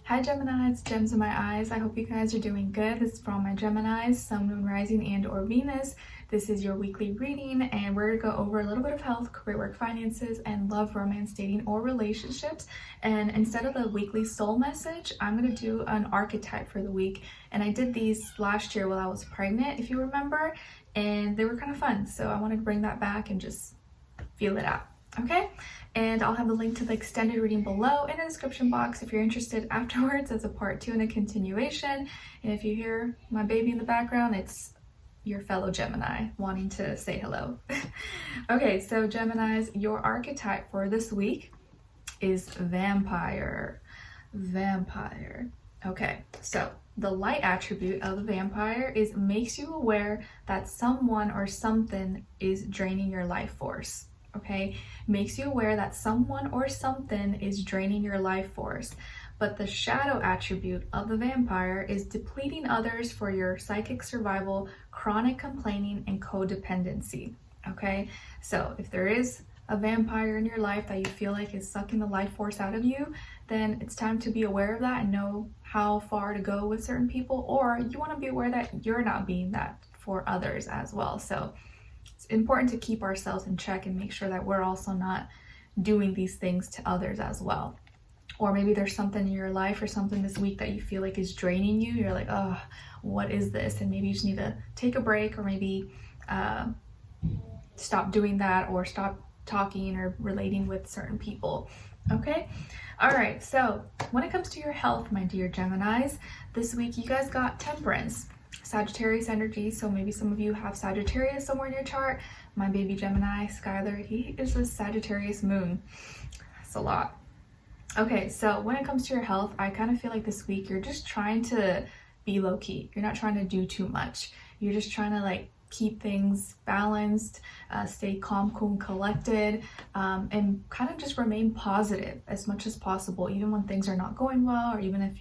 Hi Gemini, it's Gems in my eyes. I hope you guys are doing good. This is from my Geminis, Sun, Moon, Rising, and or Venus. This is your weekly reading, and we're going to go over a little bit of health, career, work, finances, and love, romance, dating, or relationships. And instead of the weekly soul message, I'm going to do an archetype for the week. And I did these last year while I was pregnant, if you remember, and they were kind of fun. So I wanted to bring that back and just feel it out. Okay, and I'll have the link to the extended reading below in the description box if you're interested afterwards as a part 2 and a continuation. And if you hear my baby in the background, it's your fellow Gemini wanting to say hello. Okay, so Geminis, your archetype for this week is vampire. Vampire. Okay, so the light attribute of the vampire is makes you aware that someone or something is draining your life force. Okay, makes you aware that someone or something is draining your life force. But the shadow attribute of the vampire is depleting others for your psychic survival, chronic complaining, and codependency. Okay, so if there is a vampire in your life that you feel like is sucking the life force out of you, then it's time to be aware of that and know how far to go with certain people, or you want to be aware that you're not being that for others as well. So it's important to keep ourselves in check and make sure that we're also not doing these things to others as well. Or maybe there's something in your life or something this week that you feel like is draining you. You're like, oh, what is this? And maybe you just need to take a break, or maybe stop doing that, or stop talking or relating with certain people. Okay? All right, so when it comes to your health, my dear Geminis, this week you guys got Temperance. Sagittarius energy, so maybe some of you have Sagittarius somewhere in your chart. My baby Gemini, Skylar, he is a Sagittarius moon. That's a lot. Okay, so when it comes to your health, I kind of feel like this week you're just trying to be low-key. You're not trying to do too much. You're just trying to like keep things balanced, stay calm, cool, and collected, and kind of just remain positive as much as possible, even when things are not going well, or even if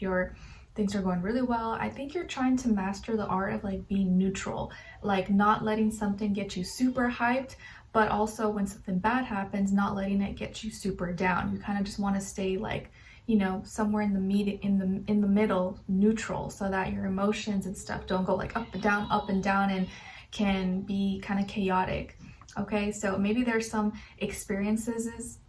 things are going really well. I think you're trying to master the art of like being neutral, like not letting something get you super hyped, but also when something bad happens, not letting it get you super down. You kind of just want to stay like, you know, somewhere in the middle, neutral, so that your emotions and stuff don't go like up and down, and can be kind of chaotic. Okay, so maybe there's some experiences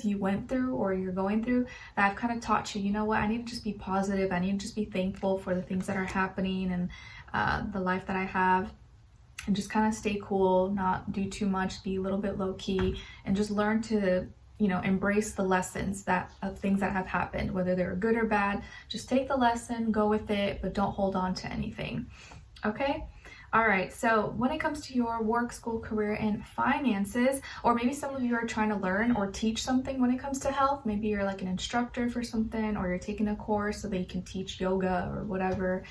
you went through or you're going through that have kind of taught you, you know what, I need to just be positive. I need to just be thankful for the things that are happening and the life that I have, and just kind of stay cool, not do too much, be a little bit low key, and just learn to, you know, embrace the lessons of things that have happened, whether they're good or bad. Just take the lesson, go with it, but don't hold on to anything. Okay? All right, so when it comes to your work, school, career, and finances, or maybe some of you are trying to learn or teach something when it comes to health. Maybe you're like an instructor for something, or you're taking a course so that you can teach yoga or whatever.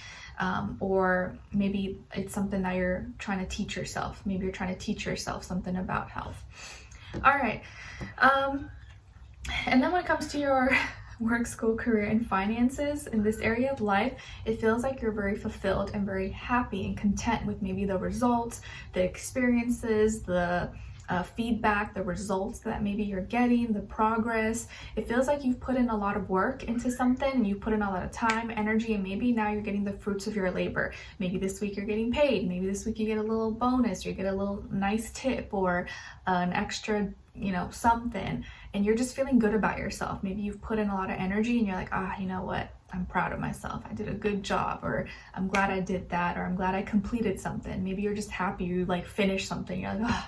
Or maybe it's something that you're trying to teach yourself. Maybe you're trying to teach yourself something about health. All right. And then when it comes to your work, school, career, and finances, in this area of life, it feels like you're very fulfilled and very happy and content with maybe the results, the experiences, the feedback, the results that maybe you're getting, the progress. It feels like you've put in a lot of work into something, and you put in a lot of time, energy, and maybe now you're getting the fruits of your labor. Maybe this week you're getting paid. Maybe this week you get a little bonus, or you get a little nice tip, or an extra, you know, something, and you're just feeling good about yourself. Maybe you've put in a lot of energy and you're like, you know what, I'm proud of myself, I did a good job, or I'm glad I did that, or I'm glad I completed something. Maybe you're just happy you like finished something, you're like,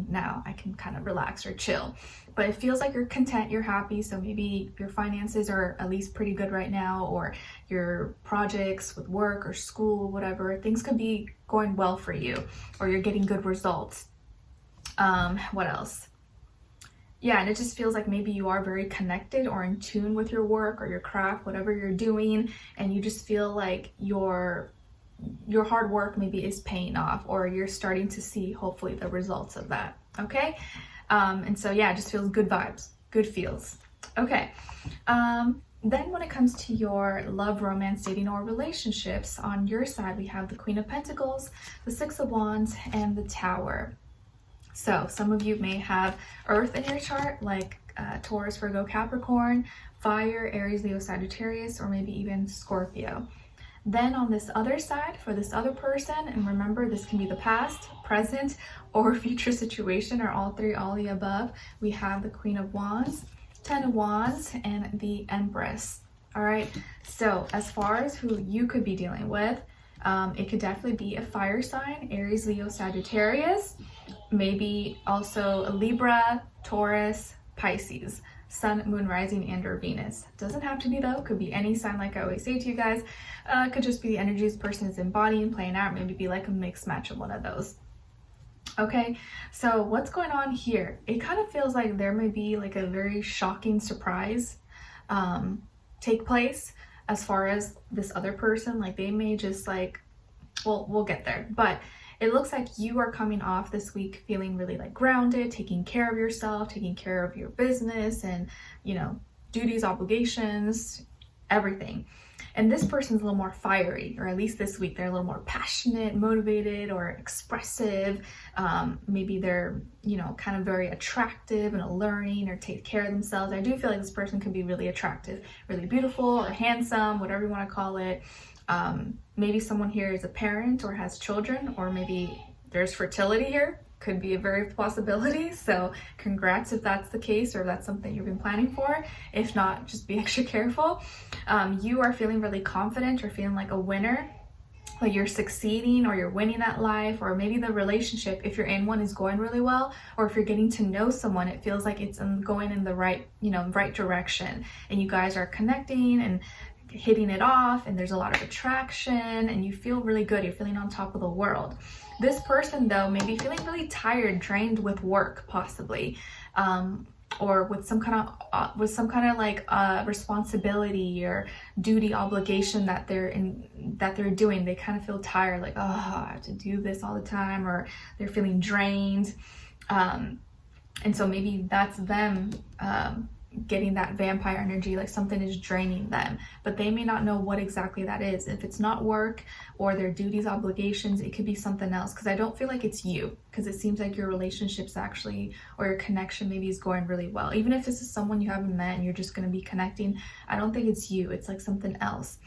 now I can kind of relax or chill. But it feels like you're content, you're happy. So maybe your finances are at least pretty good right now, or your projects with work or school, whatever, things could be going well for you, or you're getting good results. What else? Yeah, and it just feels like maybe you are very connected or in tune with your work or your craft, whatever you're doing, and you just feel like your hard work maybe is paying off, or you're starting to see hopefully the results of that. Okay, and so yeah, it just feels good vibes, good feels. Okay, then when it comes to your love, romance, dating, or relationships, on your side we have the Queen of Pentacles, the Six of Wands, and the Tower. So some of you may have Earth in your chart, like Taurus, Virgo, Capricorn, fire, Aries, Leo, Sagittarius, or maybe even Scorpio. Then on this other side, for this other person, and remember this can be the past, present, or future situation, or all three, all the above, we have the Queen of Wands, Ten of Wands, and the Empress. All right, so as far as who you could be dealing with, it could definitely be a fire sign, Aries, Leo, Sagittarius, maybe also a Libra, Taurus, Pisces, Sun, Moon, Rising, and or Venus. Doesn't have to be though, could be any sign like I always say to you guys. Could just be the energies the person is embodying, playing out, maybe be like a mixed match of one of those. Okay, so what's going on here? It kind of feels like there may be like a very shocking surprise take place as far as this other person. Like they may just like, well, we'll get there, but it looks like you are coming off this week feeling really like grounded, taking care of yourself, taking care of your business and, you know, duties, obligations, everything. And this person's a little more fiery, or at least this week they're a little more passionate, motivated, or expressive. Maybe they're, you know, kind of very attractive and alluring, or take care of themselves. I do feel like this person could be really attractive, really beautiful, or handsome, whatever you want to call it. Maybe someone here is a parent or has children, or maybe there's fertility here. Could be a very possibility. So congrats if that's the case, or if that's something you've been planning for. If not, just be extra careful. You are feeling really confident, or feeling like a winner, like you're succeeding, or you're winning at life, or maybe the relationship, if you're in one, is going really well, or if you're getting to know someone, it feels like it's going in the right, you know, right direction, and you guys are connecting and hitting it off, and there's a lot of attraction, and you feel really good. You're feeling on top of the world. This person though may be feeling really tired, drained with work, possibly, or with some kind of like responsibility or duty, obligation that they're doing. They kind of feel tired, like, oh, I have to do this all the time, or they're feeling drained, and so maybe that's them getting that vampire energy, like something is draining them, but they may not know what exactly that is. If it's not work or their duties, obligations, it could be something else, because I don't feel like it's you, because it seems like your relationships actually, or your connection maybe, is going really well. Even if this is someone you haven't met and you're just going to be connecting, I don't think it's you. It's like something else.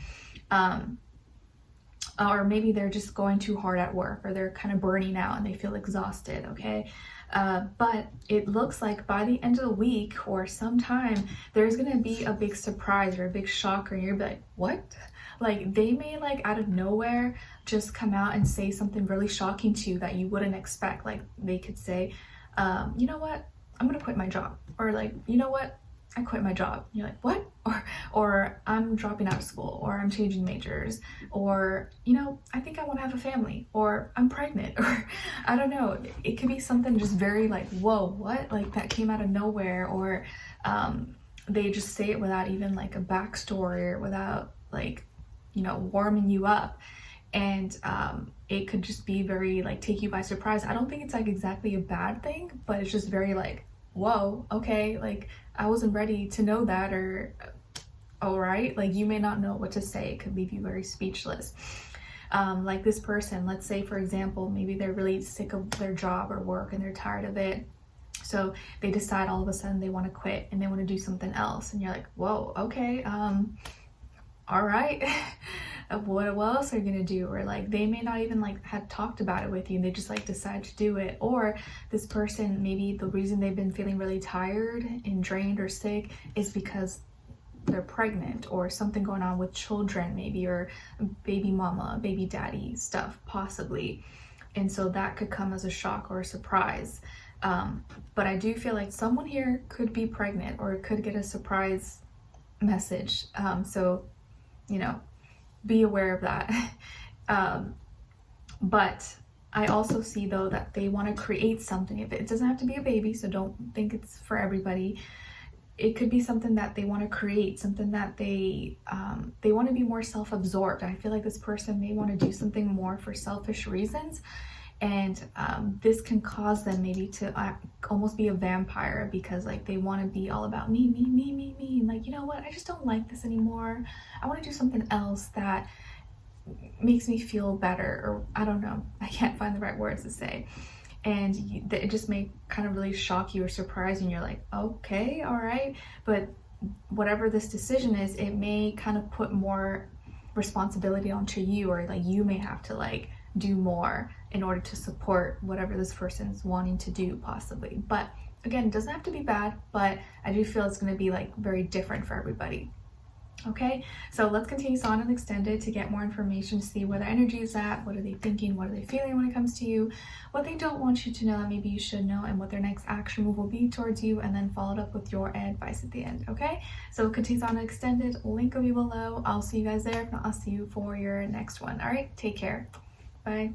Or maybe they're just going too hard at work, or they're kind of burning out and they feel exhausted. Okay. But it looks like by the end of the week or sometime, there's gonna be a big surprise or a big shocker, and you're like, what? Like they may, like out of nowhere, just come out and say something really shocking to you that you wouldn't expect. Like they could say, you know what, I'm gonna quit my job, or like, you know what, I quit my job. And you're like, what? Or I'm dropping out of school, or I'm changing majors, or, you know, I think I want to have a family, or I'm pregnant, or I don't know. It could be something just very like, whoa, what? Like that came out of nowhere, or they just say it without even like a backstory, or without like, you know, warming you up. And it could just be very like take you by surprise. I don't think it's like exactly a bad thing, but it's just very like, whoa, okay, like I wasn't ready to know that, or all right, like you may not know what to say. It could leave you very speechless. Like this person, let's say for example, maybe they're really sick of their job or work and they're tired of it. So they decide all of a sudden they want to quit and they want to do something else. And you're like, whoa, okay, all right. What else are you gonna do? Or like they may not even like have talked about it with you, and they just like decide to do it. Or this person, maybe the reason they've been feeling really tired and drained or sick is because they're pregnant, or something going on with children maybe, or baby mama, baby daddy stuff possibly. And so that could come as a shock or a surprise. But I do feel like someone here could be pregnant, or could get a surprise message. So, you know, be aware of that. But I also see though that they want to create something. If it doesn't have to be a baby, so don't think it's for everybody. It could be something that they want to create, something that they want to be more self-absorbed. I feel like this person may want to do something more for selfish reasons, and this can cause them maybe to almost be a vampire, because like they want to be all about me, and like, you know what, I just don't like this anymore. I want to do something else that makes me feel better, or I don't know, I can't find the right words to say. and it just may kind of really shock you or surprise you, and you're like, okay, all right. But whatever this decision is, it may kind of put more responsibility onto you, or like you may have to like do more in order to support whatever this person's wanting to do, possibly. But again, it doesn't have to be bad, but I do feel it's going to be like very different for everybody. Okay, so let's continue on and extended to get more information, to see where their energy is at, what are they thinking, what are they feeling when it comes to you, what they don't want you to know that maybe you should know, and what their next action move will be towards you, and then followed up with your advice at the end. Okay, so continue on and extended, link will be below. I'll see you guys there. If not, I'll see you for your next one. All right, take care. Bye.